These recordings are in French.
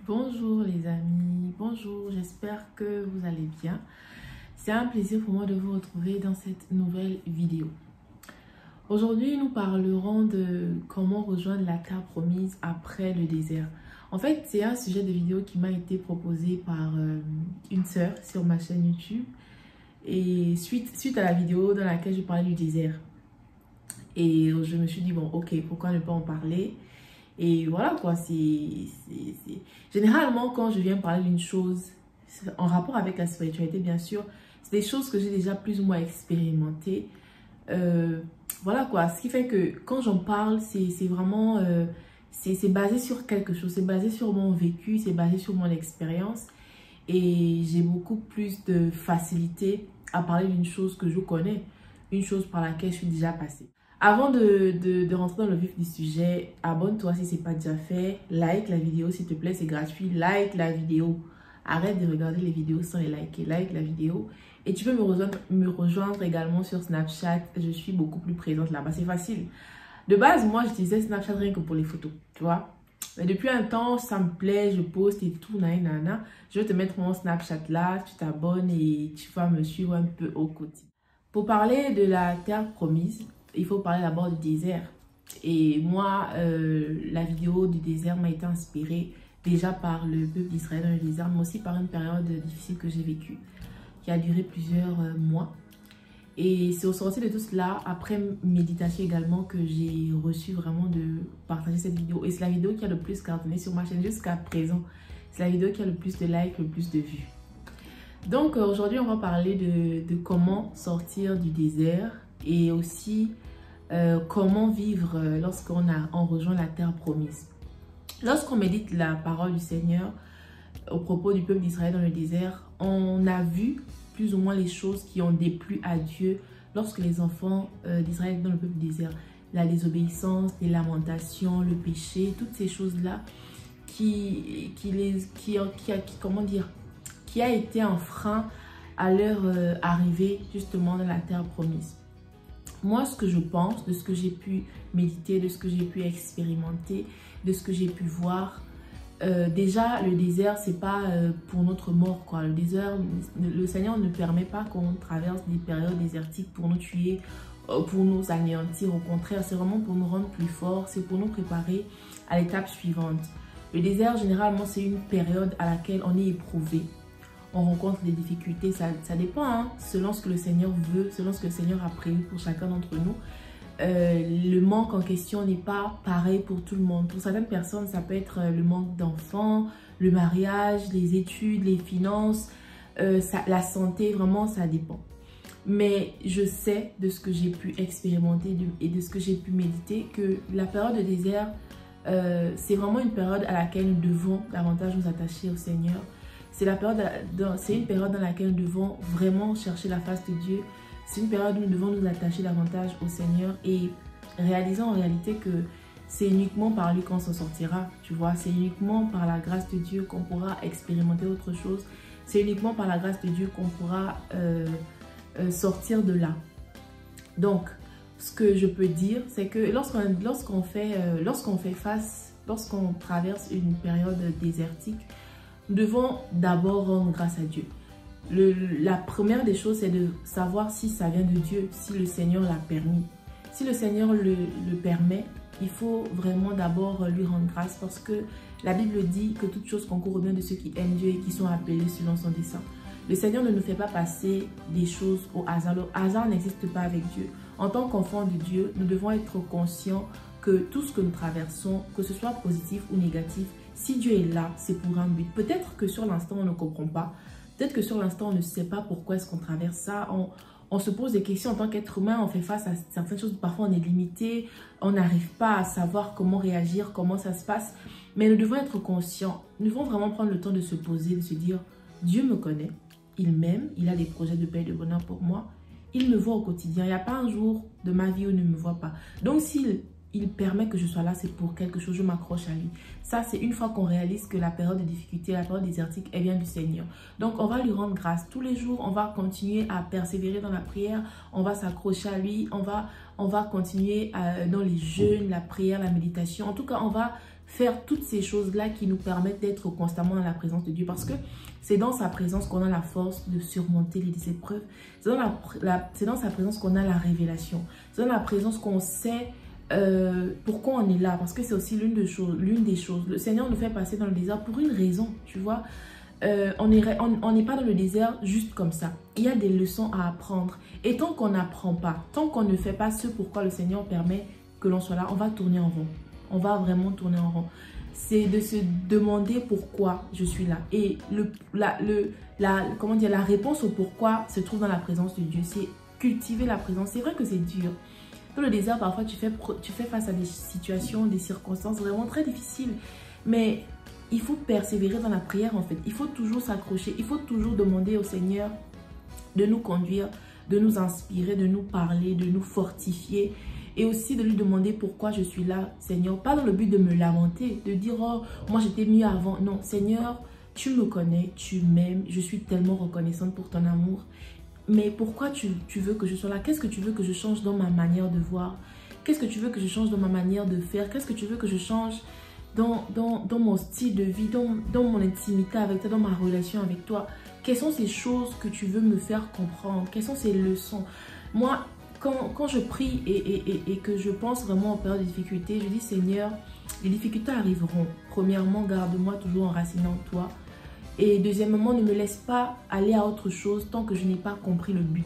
Bonjour les amis, bonjour, j'espère que vous allez bien. C'est un plaisir pour moi de vous retrouver dans cette nouvelle vidéo. Aujourd'hui, nous parlerons de comment rejoindre la terre promise après le désert. En fait, c'est un sujet de vidéo qui m'a été proposé par une sœur sur ma chaîne YouTube. Et suite à la vidéo dans laquelle je parlais du désert. Et je me suis dit, bon, ok, pourquoi ne pas en parler? Et voilà quoi, généralement quand je viens parler d'une chose en rapport avec la spiritualité, bien sûr, c'est des choses que j'ai déjà plus ou moins expérimentées. Voilà quoi, ce qui fait que quand j'en parle, c'est vraiment, c'est basé sur quelque chose, c'est basé sur mon vécu, c'est basé sur mon expérience. Et j'ai beaucoup plus de facilité à parler d'une chose que je connais, une chose par laquelle je suis déjà passée. Avant de rentrer dans le vif du sujet, abonne-toi si ce n'est pas déjà fait. Like la vidéo s'il te plaît, c'est gratuit. Like la vidéo. Arrête de regarder les vidéos sans les liker. Like la vidéo. Et tu peux me rejoindre également sur Snapchat. Je suis beaucoup plus présente là-bas. C'est facile. De base, moi, j'utilisais Snapchat rien que pour les photos. Tu vois. Mais depuis un temps, ça me plaît. Je poste et tout. Nana. Je vais te mettre mon Snapchat là. Tu t'abonnes et tu vas me suivre un peu au quotidien. Pour parler de la terre promise, il faut parler d'abord du désert. Et moi, la vidéo du désert m'a été inspirée déjà par le peuple d'Israël dans le désert, mais aussi par une période difficile que j'ai vécue, qui a duré plusieurs mois. Et c'est au sortir de tout cela, après méditation également, que j'ai reçu vraiment de partager cette vidéo. Et c'est la vidéo qui a le plus cartonné sur ma chaîne jusqu'à présent. C'est la vidéo qui a le plus de likes, le plus de vues. Donc aujourd'hui, on va parler de comment sortir du désert et aussi comment vivre lorsqu'on rejoint la terre promise. Lorsqu'on médite la parole du Seigneur au propos du peuple d'Israël dans le désert, on a vu plus ou moins les choses qui ont déplu à Dieu lorsque les enfants d'Israël étaient dans le peuple du désert. La désobéissance, les lamentations, le péché, toutes ces choses-là qui a été un frein à leur arrivée justement dans la terre promise. Moi, ce que je pense, de ce que j'ai pu méditer, de ce que j'ai pu expérimenter, de ce que j'ai pu voir, déjà, le désert, c'est pas pour notre mort, quoi. Le désert, le Seigneur ne permet pas qu'on traverse des périodes désertiques pour nous tuer, pour nous anéantir. Au contraire, c'est vraiment pour nous rendre plus forts, c'est pour nous préparer à l'étape suivante. Le désert, généralement, c'est une période à laquelle on est éprouvé. On rencontre des difficultés, ça dépend, hein, selon ce que le Seigneur veut, selon ce que le Seigneur a prévu pour chacun d'entre nous. Le manque en question n'est pas pareil pour tout le monde. Pour certaines personnes, ça peut être le manque d'enfants, le mariage, les études, les finances, la santé, vraiment ça dépend. Mais je sais de ce que j'ai pu expérimenter et de ce que j'ai pu méditer que la période de désert, c'est vraiment une période à laquelle nous devons davantage nous attacher au Seigneur. C'est une période dans laquelle nous devons vraiment chercher la face de Dieu. C'est une période où nous devons nous attacher davantage au Seigneur et réaliser en réalité que c'est uniquement par lui qu'on s'en sortira. Tu vois, c'est uniquement par la grâce de Dieu qu'on pourra expérimenter autre chose. C'est uniquement par la grâce de Dieu qu'on pourra sortir de là. Donc, ce que je peux dire, c'est que lorsqu'on traverse une période désertique, nous devons d'abord rendre grâce à Dieu. La première des choses, c'est de savoir si ça vient de Dieu, si le Seigneur l'a permis. Si le Seigneur le permet, il faut vraiment d'abord lui rendre grâce parce que la Bible dit que toute chose concourt au bien de ceux qui aiment Dieu et qui sont appelés selon son dessein. Le Seigneur ne nous fait pas passer des choses au hasard. Le hasard n'existe pas avec Dieu. En tant qu'enfants de Dieu, nous devons être conscients que tout ce que nous traversons, que ce soit positif ou négatif, si Dieu est là, c'est pour un but. Peut-être que sur l'instant, on ne comprend pas. Peut-être que sur l'instant, on ne sait pas pourquoi est-ce qu'on traverse ça. On se pose des questions en tant qu'être humain. On fait face à certaines choses. Parfois, on est limité. On n'arrive pas à savoir comment réagir, comment ça se passe. Mais nous devons être conscients. Nous devons vraiment prendre le temps de se poser, de se dire, Dieu me connaît. Il m'aime. Il a des projets de paix et de bonheur pour moi. Il me voit au quotidien. Il n'y a pas un jour de ma vie où il ne me voit pas. Donc, il permet que je sois là, c'est pour quelque chose, je m'accroche à lui. Ça, c'est une fois qu'on réalise que la période de difficulté, la période désertique, elle vient du Seigneur. Donc, on va lui rendre grâce tous les jours. On va continuer à persévérer dans la prière. On va s'accrocher à lui. On va continuer dans les jeûnes, la prière, la méditation. En tout cas, on va faire toutes ces choses-là qui nous permettent d'être constamment dans la présence de Dieu. Parce que c'est dans sa présence qu'on a la force de surmonter les épreuves. C'est dans sa présence qu'on a la révélation. C'est dans la présence qu'on sait pourquoi on est là. Parce que c'est aussi l'une des choses. Le Seigneur nous fait passer dans le désert pour une raison, tu vois. On n'est pas dans le désert juste comme ça. Il y a des leçons à apprendre. Et tant qu'on n'apprend pas, tant qu'on ne fait pas ce pourquoi le Seigneur permet que l'on soit là, on va tourner en rond. On va vraiment tourner en rond. C'est de se demander pourquoi je suis là. Et la réponse au pourquoi se trouve dans la présence de Dieu. C'est cultiver la présence. C'est vrai que c'est dur. Dans le désert, parfois, tu fais face à des situations, des circonstances vraiment très difficiles. Mais il faut persévérer dans la prière, en fait. Il faut toujours s'accrocher. Il faut toujours demander au Seigneur de nous conduire, de nous inspirer, de nous parler, de nous fortifier. Et aussi de lui demander pourquoi je suis là, Seigneur. Pas dans le but de me lamenter, de dire, oh, moi j'étais mieux avant. Non, Seigneur, tu me connais, tu m'aimes. Je suis tellement reconnaissante pour ton amour. Mais pourquoi tu veux que je sois là? Qu'est-ce que tu veux que je change dans ma manière de voir? Qu'est-ce que tu veux que je change dans ma manière de faire? Qu'est-ce que tu veux que je change dans mon style de vie, dans mon intimité avec toi, dans ma relation avec toi? Quelles sont ces choses que tu veux me faire comprendre? Quelles sont ces leçons? Moi, quand je prie et que je pense vraiment en période de difficulté, je dis Seigneur, les difficultés arriveront. Premièrement, garde-moi toujours enraciné en toi. Et deuxièmement, ne me laisse pas aller à autre chose tant que je n'ai pas compris le but.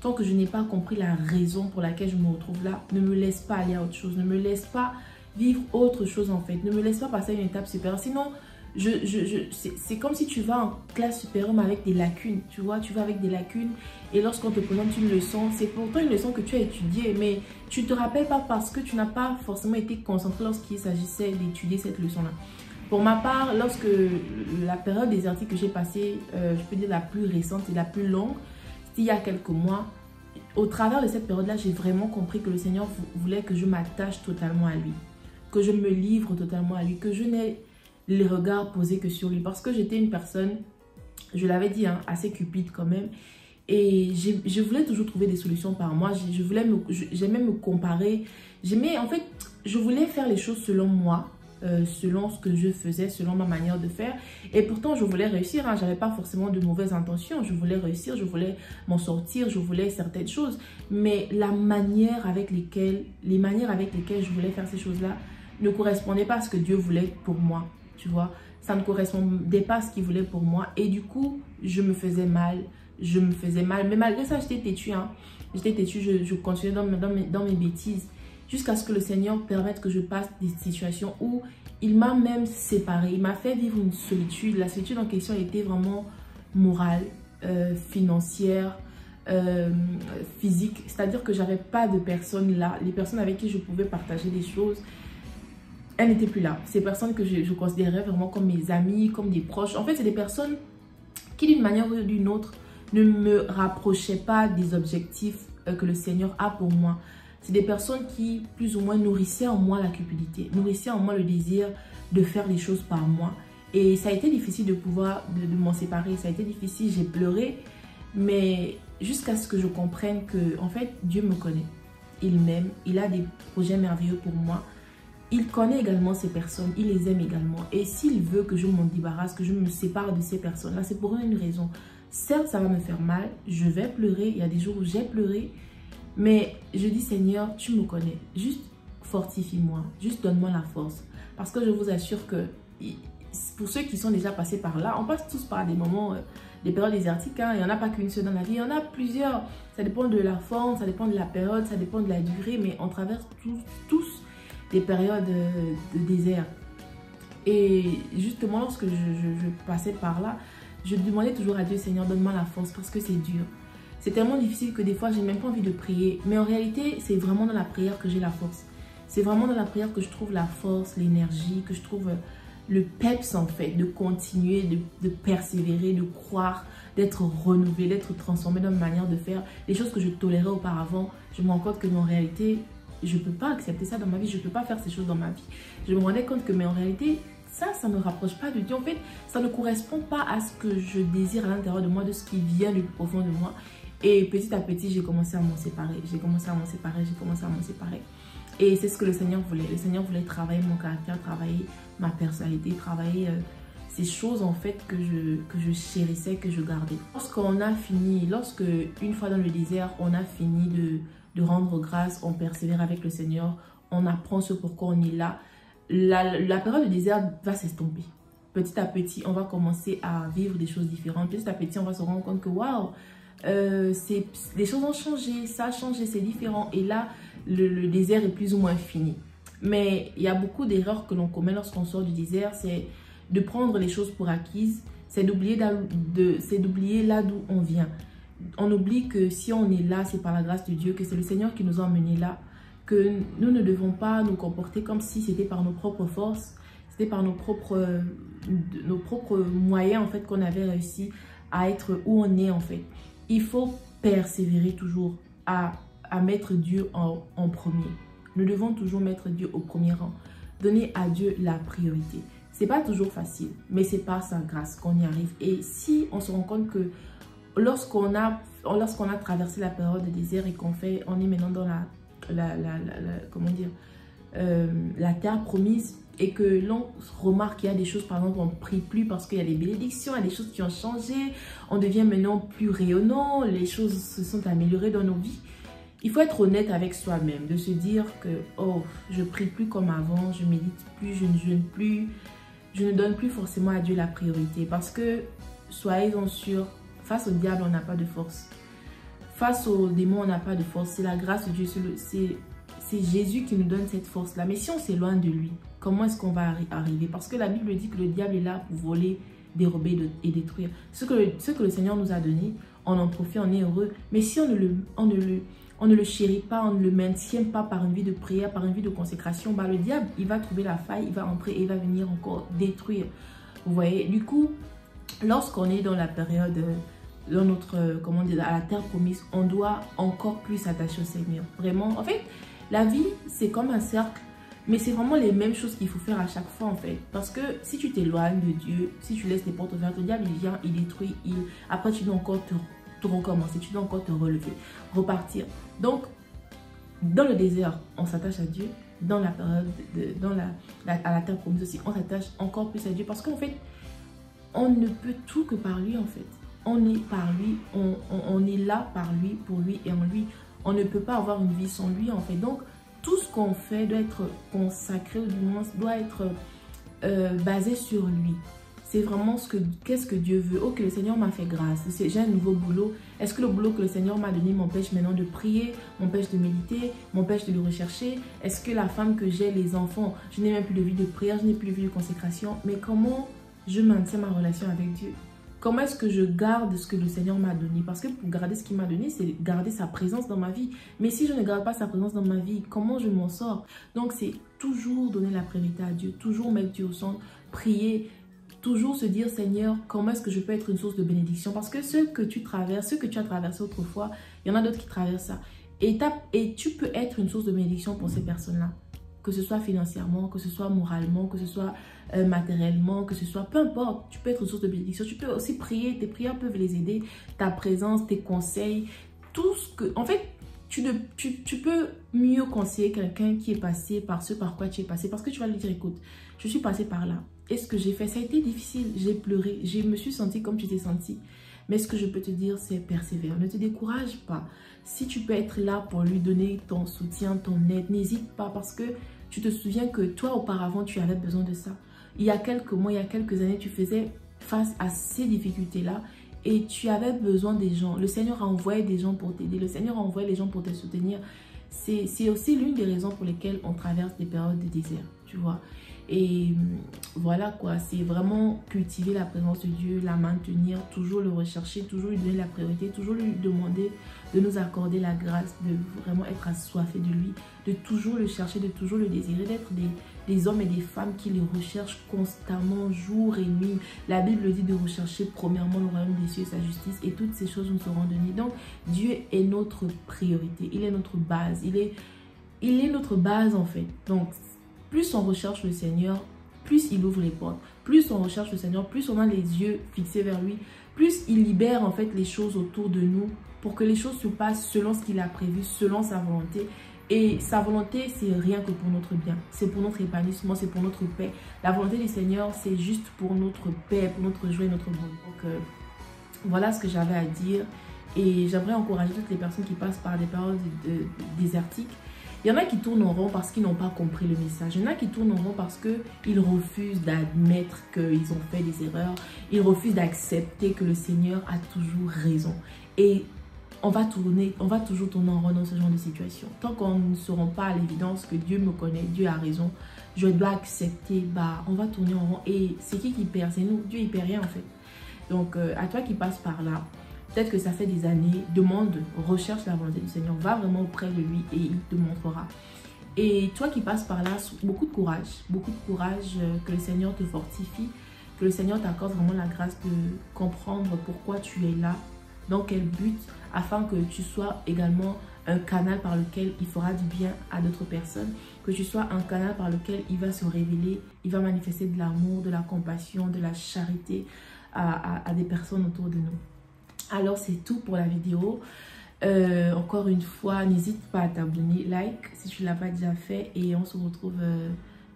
Tant que je n'ai pas compris la raison pour laquelle je me retrouve là, ne me laisse pas aller à autre chose. Ne me laisse pas vivre autre chose en fait. Ne me laisse pas passer à une étape supérieure. Sinon, c'est comme si tu vas en classe supérieure mais avec des lacunes. Tu vois, tu vas avec des lacunes. Et lorsqu'on te présente une leçon, c'est pourtant une leçon que tu as étudiée. Mais tu ne te rappelles pas parce que tu n'as pas forcément été concentré lorsqu'il s'agissait d'étudier cette leçon-là. Pour ma part, lorsque la période désertique que j'ai passée, je peux dire la plus récente et la plus longue, c'était il y a quelques mois. Au travers de cette période-là, j'ai vraiment compris que le Seigneur voulait que je m'attache totalement à lui. Que je me livre totalement à lui. Que je n'ai les regards posés que sur lui. Parce que j'étais une personne, je l'avais dit, hein, assez cupide quand même. Et je voulais toujours trouver des solutions par moi. J'aimais me comparer. En fait, je voulais faire les choses selon moi. Selon ce que je faisais, selon ma manière de faire. Et pourtant, je voulais réussir. Hein. Je n'avais pas forcément de mauvaises intentions. Je voulais réussir, je voulais m'en sortir, je voulais certaines choses. Mais les manières avec lesquelles je voulais faire ces choses-là ne correspondaient pas à ce que Dieu voulait pour moi. Tu vois, ça ne correspondait pas à ce qu'il voulait pour moi. Et du coup, je me faisais mal. Mais malgré ça, j'étais têtue. Hein. J'étais têtue, je continuais dans mes bêtises. Jusqu'à ce que le Seigneur permette que je passe des situations où il m'a même séparée. Il m'a fait vivre une solitude. La solitude en question était vraiment morale, financière, physique. C'est-à-dire que j'avais pas de personnes là. Les personnes avec qui je pouvais partager des choses, elles n'étaient plus là. Ces personnes que je considérais vraiment comme mes amis, comme des proches. En fait, c'est des personnes qui d'une manière ou d'une autre ne me rapprochaient pas des objectifs que le Seigneur a pour moi. C'est des personnes qui, plus ou moins, nourrissaient en moi la cupidité, nourrissaient en moi le désir de faire les choses par moi. Et ça a été difficile de m'en séparer, ça a été difficile, j'ai pleuré, mais jusqu'à ce que je comprenne que, en fait, Dieu me connaît. Il m'aime, il a des projets merveilleux pour moi. Il connaît également ces personnes, il les aime également. Et s'il veut que je m'en débarrasse, que je me sépare de ces personnes-là, c'est pour une raison. Certes, ça va me faire mal, je vais pleurer, il y a des jours où j'ai pleuré, mais je dis Seigneur, tu me connais, juste fortifie-moi, juste donne-moi la force. Parce que je vous assure que pour ceux qui sont déjà passés par là, on passe tous par des moments, des périodes désertiques. Hein. Il n'y en a pas qu'une seule dans la vie, il y en a plusieurs. Ça dépend de la forme, ça dépend de la période, ça dépend de la durée, mais on traverse tous des périodes de désert. Et justement, lorsque je passais par là, je demandais toujours à Dieu, Seigneur, donne-moi la force parce que c'est dur. C'est tellement difficile que des fois, j'ai même pas envie de prier. Mais en réalité, c'est vraiment dans la prière que j'ai la force. C'est vraiment dans la prière que je trouve la force, l'énergie, que je trouve le peps en fait, de continuer, de persévérer, de croire, d'être renouvelé, d'être transformé dans ma manière de faire. Les choses que je tolérais auparavant, je me rends compte que en réalité, je ne peux pas accepter ça dans ma vie, je ne peux pas faire ces choses dans ma vie. Je me rendais compte que, mais en réalité, ça ne me rapproche pas de Dieu. En fait, ça ne correspond pas à ce que je désire à l'intérieur de moi, de ce qui vient du plus profond de moi. Et petit à petit, j'ai commencé à m'en séparer. Et c'est ce que le Seigneur voulait. Le Seigneur voulait travailler mon caractère, travailler ma personnalité, travailler ces choses en fait que je chérissais, que je gardais. Lorsqu'on a fini, lorsque une fois dans le désert, on a fini de rendre grâce, on persévère avec le Seigneur, on apprend ce pourquoi on est là, la période de désert va s'estomper. Petit à petit, on va commencer à vivre des choses différentes. Petit à petit, on va se rendre compte que waouh, les choses ont changé, ça a changé, c'est différent. Et là, le désert est plus ou moins fini. Mais il y a beaucoup d'erreurs que l'on commet lorsqu'on sort du désert. C'est de prendre les choses pour acquises. C'est d'oublier là d'où on vient. On oublie que si on est là, c'est par la grâce de Dieu, que c'est le Seigneur qui nous a emmenés là. Que nous ne devons pas nous comporter comme si c'était par nos propres forces. C'était par nos propres moyens en fait qu'on avait réussi à être où on est en fait. Il faut persévérer toujours à mettre Dieu en premier. Nous devons toujours mettre Dieu au premier rang. Donner à Dieu la priorité. C'est pas toujours facile, mais c'est par sa grâce qu'on y arrive. Et si on se rend compte que lorsqu'on a traversé la période de désert et qu'on est maintenant dans la terre promise, et que l'on remarque qu'il y a des choses, par exemple, on ne prie plus parce qu'il y a des bénédictions, il y a des choses qui ont changé, on devient maintenant plus rayonnant, les choses se sont améliorées dans nos vies. Il faut être honnête avec soi-même, de se dire que, oh, je prie plus comme avant, je médite plus, je ne jeûne plus, je ne donne plus forcément à Dieu la priorité. Parce que, soyez-en sûrs, face au diable, on n'a pas de force. Face aux démons, on n'a pas de force. C'est la grâce de Dieu, c'est Jésus qui nous donne cette force-là. Mais si on s'éloigne de lui, comment est-ce qu'on va arriver? Parce que la Bible dit que le diable est là pour voler, dérober et détruire. Ce que le Seigneur nous a donné, on en profite, on est heureux. Mais si on ne le chérit pas, on ne le maintient pas par une vie de prière, par une vie de consécration, bah, le diable, il va trouver la faille, il va entrer et il va venir encore détruire. Vous voyez? Du coup, lorsqu'on est dans la période, dans notre, comment dire, à la terre promise, on doit encore plus s'attacher au Seigneur. Vraiment, en fait, la vie, c'est comme un cercle. Mais c'est vraiment les mêmes choses qu'il faut faire à chaque fois en fait. Parce que si tu t'éloignes de Dieu, si tu laisses les portes ouvertes, le diable il vient, il détruit, après tu dois encore te recommencer, tu dois encore te relever, repartir. Donc, dans le désert, on s'attache à Dieu. Dans la période, à la terre promise aussi, on s'attache encore plus à Dieu. Parce qu'en fait, on ne peut tout que par lui en fait. On est par lui, on est là par lui, pour lui et en lui. On ne peut pas avoir une vie sans lui en fait. Donc, tout ce qu'on fait doit être consacré, ou du moins doit être basé sur lui. C'est vraiment qu'est-ce que Dieu veut. Ok, le Seigneur m'a fait grâce, j'ai un nouveau boulot. Est-ce que le boulot que le Seigneur m'a donné m'empêche maintenant de prier, m'empêche de méditer, m'empêche de le rechercher? Est-ce que la femme que j'ai, les enfants, je n'ai même plus de vie de prière, je n'ai plus de vie de consécration? Mais comment je maintiens ma relation avec Dieu? Comment est-ce que je garde ce que le Seigneur m'a donné? Parce que pour garder ce qu'il m'a donné, c'est garder sa présence dans ma vie. Mais si je ne garde pas sa présence dans ma vie, comment je m'en sors? Donc, c'est toujours donner la priorité à Dieu, toujours mettre Dieu au centre, prier, toujours se dire, Seigneur, comment est-ce que je peux être une source de bénédiction? Parce que ce que tu traverses, ce que tu as traversé autrefois, il y en a d'autres qui traversent ça. Et tu peux être une source de bénédiction pour ces personnes-là. Que ce soit financièrement, que ce soit moralement, que ce soit matériellement, que ce soit, peu importe, tu peux être une source de bénédiction. Tu peux aussi prier, tes prières peuvent les aider, ta présence, tes conseils, tout ce que... En fait, tu peux mieux conseiller quelqu'un qui est passé par ce par quoi tu es passé, parce que tu vas lui dire, écoute, je suis passé par là. Et ce que j'ai fait, ça a été difficile, j'ai pleuré, je me suis sentie comme tu t'es sentie. Mais ce que je peux te dire, c'est persévère, ne te décourage pas. Si tu peux être là pour lui donner ton soutien, ton aide, n'hésite pas, parce que tu te souviens que toi, auparavant, tu avais besoin de ça. Il y a quelques mois, il y a quelques années, tu faisais face à ces difficultés-là et tu avais besoin des gens. Le Seigneur a envoyé des gens pour t'aider. Le Seigneur a envoyé les gens pour te soutenir. C'est aussi l'une des raisons pour lesquelles on traverse des périodes de désert, tu vois. Et voilà quoi, c'est vraiment cultiver la présence de Dieu, la maintenir, toujours le rechercher, toujours lui donner la priorité, toujours lui demander de nous accorder la grâce, de vraiment être assoiffé de lui, de toujours le chercher, de toujours le désirer, d'être des hommes et des femmes qui le recherchent constamment, jour et nuit. La Bible dit de rechercher premièrement le royaume des cieux et sa justice, et toutes ces choses nous seront données. Donc Dieu est notre priorité, il est notre base, il est notre base en fait. Donc plus on recherche le Seigneur, plus il ouvre les portes. Plus on recherche le Seigneur, plus on a les yeux fixés vers lui, plus il libère en fait les choses autour de nous pour que les choses se passent selon ce qu'il a prévu, selon sa volonté. Et sa volonté, c'est rien que pour notre bien. C'est pour notre épanouissement, c'est pour notre paix. La volonté du Seigneur, c'est juste pour notre paix, pour notre joie et notre bonheur. Donc, voilà ce que j'avais à dire. Et j'aimerais encourager toutes les personnes qui passent par des périodes désertiques. Il y en a qui tournent en rond parce qu'ils n'ont pas compris le message. Il y en a qui tournent en rond parce qu'ils refusent d'admettre qu'ils ont fait des erreurs. Ils refusent d'accepter que le Seigneur a toujours raison. Et on va toujours tourner en rond dans ce genre de situation. Tant qu'on ne seront pas à l'évidence que Dieu me connaît, Dieu a raison, je dois accepter, on va tourner en rond. Et c'est qui perd? C'est nous. Dieu, il perd rien en fait. Donc, à toi qui passes par là, peut-être que ça fait des années, recherche la volonté du Seigneur, va vraiment auprès de lui et il te montrera. Et toi qui passes par là, beaucoup de courage, que le Seigneur te fortifie, que le Seigneur t'accorde vraiment la grâce de comprendre pourquoi tu es là, dans quel but, afin que tu sois également un canal par lequel il fera du bien à d'autres personnes, que tu sois un canal par lequel il va se révéler, il va manifester de l'amour, de la compassion, de la charité à des personnes autour de nous. Alors c'est tout pour la vidéo. Encore une fois, n'hésite pas à t'abonner, like si tu ne l'as pas déjà fait, et on se retrouve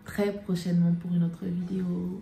très prochainement pour une autre vidéo.